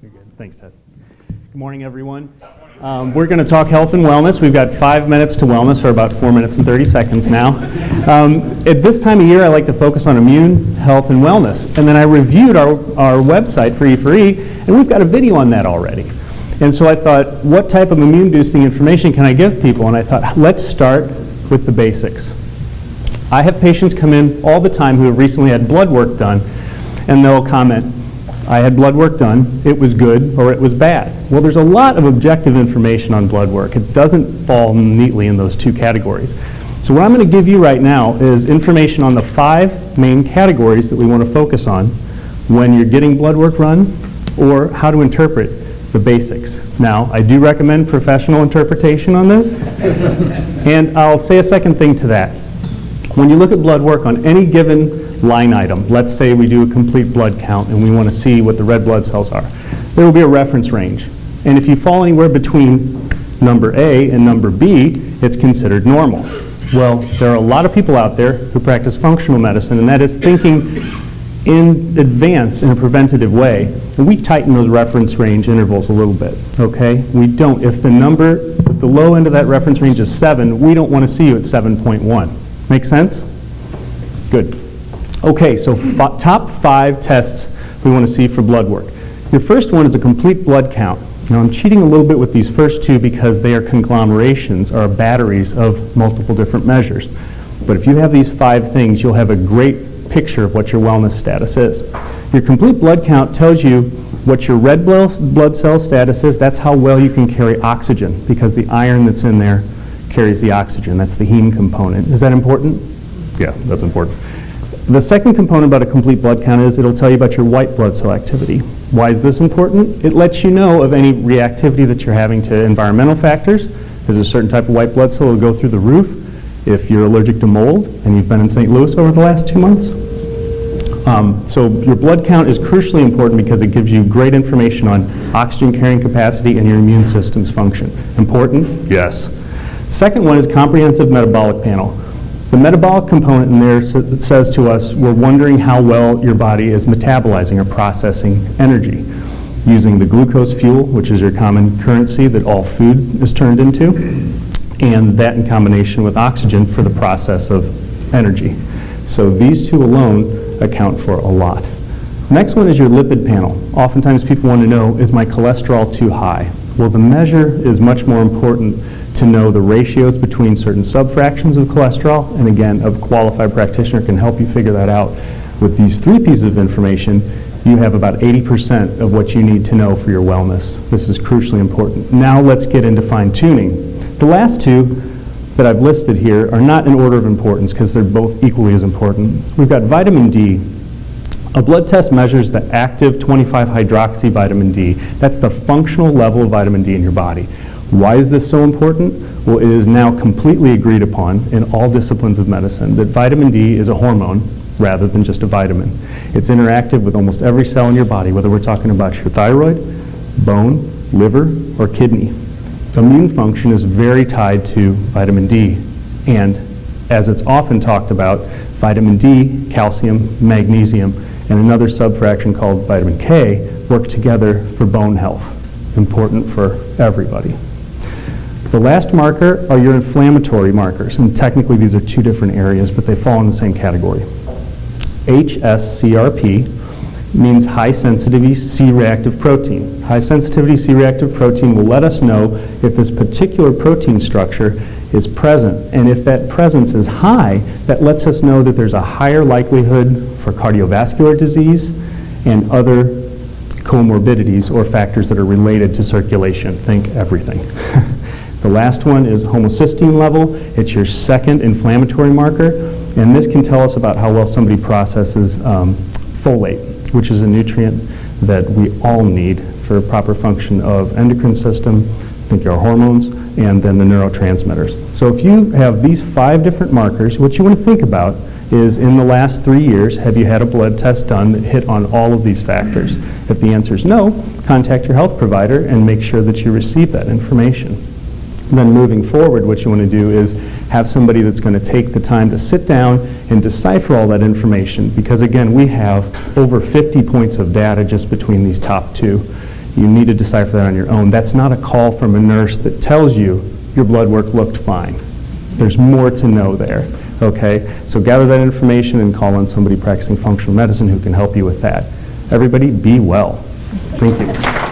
You're good. Thanks, Ted. Good morning, everyone. We're going to talk health and wellness. We've got 5 minutes to wellness, or about 4 minutes and 30 seconds now. At this time of year, I like to focus on immune, health, and wellness. And then I reviewed our website for e4e, and we've got a video on that already. And so I thought, what type of immune-boosting information can I give people? And I thought, let's start with the basics. I have patients come in all the time who have recently had blood work done, and they'll comment, I had blood work done, it was good, or it was bad. Well, there's a lot of objective information on blood work. It doesn't fall neatly in those two categories. So what I'm going to give you right now is information on the 5 main categories that we want to focus on when you're getting blood work run, or how to interpret the basics. Now, I do recommend professional interpretation on this, and I'll say a second thing to that. When you look at blood work on any given line item, let's say we do a complete blood count and we want to see what the red blood cells are, there will be a reference range. And if you fall anywhere between number A and number B, it's considered normal. Well, there are a lot of people out there who practice functional medicine, and that is thinking in advance in a preventative way. And we tighten those reference range intervals a little bit, okay? We don't. If the low end of that reference range is 7, we don't want to see you at 7.1. Make sense? Good. Okay, so top 5 tests we want to see for blood work. Your first one is a complete blood count. Now I'm cheating a little bit with these first 2 because they are conglomerations, or batteries of multiple different measures. But if you have these 5 things, you'll have a great picture of what your wellness status is. Your complete blood count tells you what your red blood cell status is. That's how well you can carry oxygen, because the iron that's in there carries the oxygen. That's the heme component. Is that important? Yeah, that's important. The second component about a complete blood count is it'll tell you about your white blood cell activity. Why is this important? It lets you know of any reactivity that you're having to environmental factors. There's a certain type of white blood cell that will go through the roof if you're allergic to mold and you've been in St. Louis over the last 2 months. So your blood count is crucially important because it gives you great information on oxygen carrying capacity and your immune system's function. Important? Yes. Second one is comprehensive metabolic panel. The metabolic component in there says to us, we're wondering how well your body is metabolizing or processing energy using the glucose fuel, which is your common currency that all food is turned into, and that in combination with oxygen for the process of energy. So these 2 alone account for a lot. Next one is your lipid panel. Oftentimes people want to know, is my cholesterol too high? Well, the measure is much more important to know the ratios between certain subfractions of cholesterol, and again, a qualified practitioner can help you figure that out. With these 3 pieces of information, you have about 80% of what you need to know for your wellness. This is crucially important. Now let's get into fine-tuning. The last 2 that I've listed here are not in order of importance because they're both equally as important. We've got vitamin D. A blood test measures the active 25-hydroxy vitamin D. That's the functional level of vitamin D in your body. Why is this so important? Well, it is now completely agreed upon in all disciplines of medicine that vitamin D is a hormone rather than just a vitamin. It's interactive with almost every cell in your body, whether we're talking about your thyroid, bone, liver, or kidney. Immune function is very tied to vitamin D, and as it's often talked about, vitamin D, calcium, magnesium, and another subfraction called vitamin K work together for bone health. Important for everybody. The last marker are your inflammatory markers, and technically these are 2 different areas, but they fall in the same category. HSCRP means high sensitivity C-reactive protein. High sensitivity C-reactive protein will let us know if this particular protein structure is present, and if that presence is high, that lets us know that there's a higher likelihood for cardiovascular disease and other comorbidities or factors that are related to circulation. Think everything. The last one is homocysteine level. It's your second inflammatory marker, and this can tell us about how well somebody processes folate, which is a nutrient that we all need for proper function of endocrine system, think your hormones, and then the neurotransmitters. So if you have these 5 different markers, what you want to think about is, in the last 3 years, have you had a blood test done that hit on all of these factors? If the answer is no, contact your health provider and make sure that you receive that information. Then moving forward, what you want to do is have somebody that's going to take the time to sit down and decipher all that information, because again, we have over 50 points of data just between these top 2. You need to decipher that on your own. That's not a call from a nurse that tells you your blood work looked fine. There's more to know there, okay? So gather that information and call on somebody practicing functional medicine who can help you with that. Everybody, be well. Thank you.